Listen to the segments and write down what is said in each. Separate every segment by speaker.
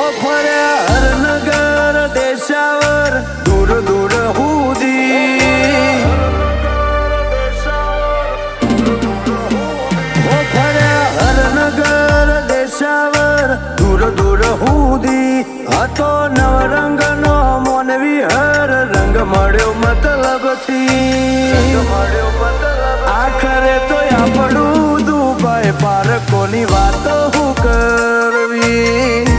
Speaker 1: હો ફર્યા હરનગર દેશાવર દૂર દૂર સુધી હો ફર્યા હરનગર દેશાવર દૂર દૂર સુધી હતો નવરંગનો મોનવી હર રંગ મળ્યો મતલબથી આખરે તો આપણું દુબઈ પારકોની વાતો હું કરવી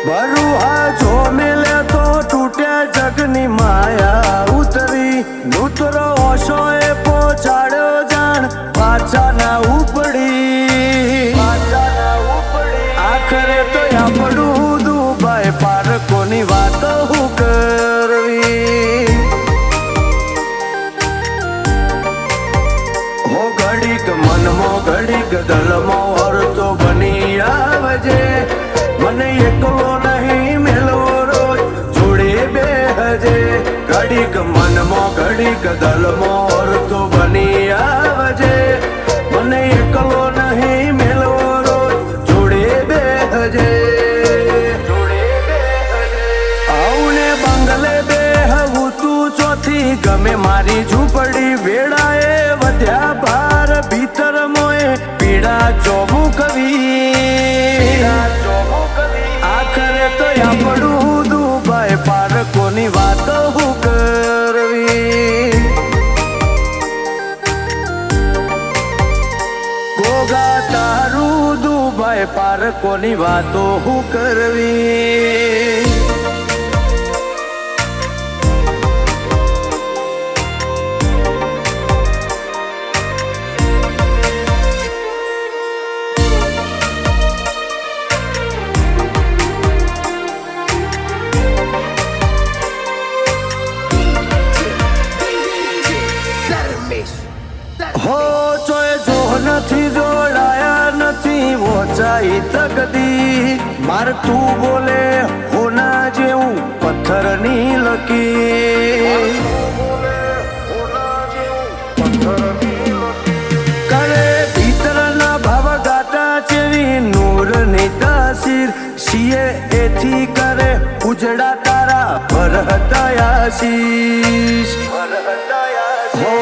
Speaker 1: બરુહા જો મેલે તો તૂટ્યા જગની માયા ઉતરી નૂતરો ઓશોએ પહોંચાડ્યો જાણ પાછા ના ઉપડી આખરે તો આપણું દુબઈ પારકોની વાતો હું કરવી હો ઘડીક મનમાં ઘડીક દલમાં વરતો બની આવજે મને એકલો નહીં મેલવો રોજ જોડે બેહજે ઘડીક મનમાં ઘડીક દલમાં વરતો બની આવજે મને એકલો નહીં મેલવો રોજ જોડે બેહજે આઉને બંગલે બેહવું તું ચોથી ગમે મારી ઝૂંપડી વેળાએ વધ્યા ભાર ભીતર મોએ પીડા ચોમું કવી આખરે તો આપણું દુબઈ પારકોની વાતો હું કરવી ગોગા તારું દુબઈ પારકોની વાતો હું કરવી હો ચોય જો નથી જોડાયા નથી વોચાઈ તકદી માર તું બોલે હોના જેવું પથ્થરની લકી કરે ભીતરના ભાવ ગાટા જેવી નૂરની તાસીર શિયે એથી કરે ઉજડા તારા ભરહતા આશીષ હો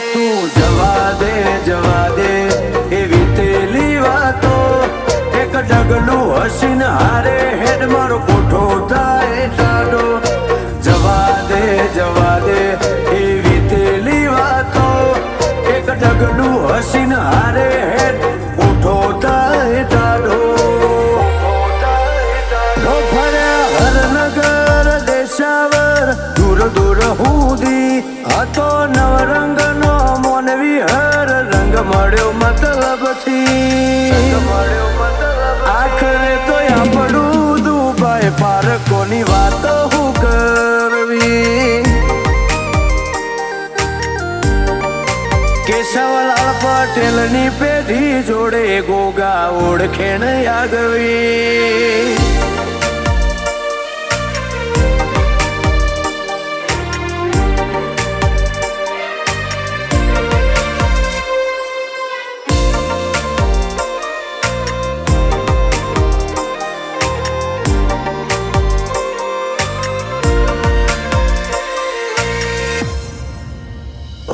Speaker 1: તું જવા દે એવી તેલી વાતો એક ડગલું હસીન હારે હેડ મારો કોઠો થાય ટાઢો જવા દે એવી તેલી વાતો એક ડગલું હસીન હારે હેડ કોઠો થાય ટાઢો ફર્યા હરનગર દેશાવર દૂર દૂર સુધી હતો નવરંગનો મોનવી હર રંગ મળ્યો મતલબથી આખરે તો આપણું દુબઈ પારકોની વાતો હું કરવી કેશવલાલ પટેલની પેઢી જોડે ગોગા ઓળખેણ આગવી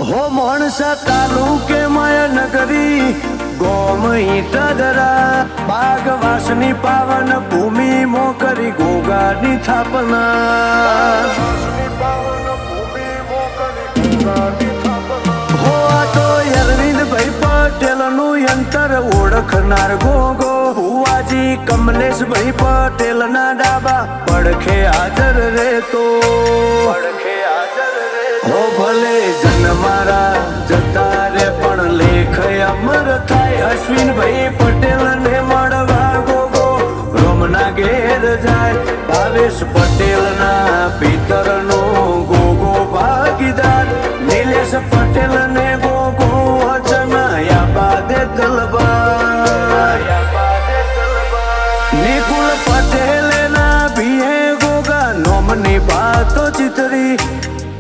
Speaker 1: હો મોણસા તાલુકે માયાનગરી ગોમઈ તદરા બાગવાસની પાવન ભૂમિ મોકરી ગોગાની થાપના હો આ તો અરવિંદભાઈ પટેલનું યંત્ર ઓળખનાર ગોગો ભુવાજી કમલેશભાઈ પટેલના ડાબા પડખે હાજર રહેતો હો ભલે જન મારા જતા રે પણ લેખ અમર થાય અશ્વિનભાઈ પટેલ ને મળવા ગોગો રોમના ઘેર જાય ભાવેશ પટેલ ના પિતર નો ગોગો ભાગીદાર નિલેશ પટેલ ને ગોગો અચનાયા બાદે દલબાર નિકુલ પટેલ ના ભીએ ગોગા નોમની બાતો ચિતરી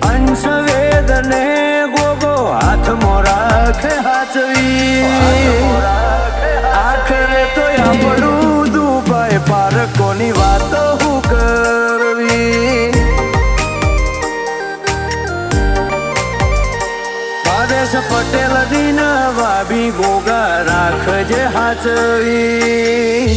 Speaker 1: અંશ વેદ ને ગોગો હાથ મોરા રાખે હાચવી આખરે પટેલ દીન ભાભી ગોગા રાખજે હાચવી.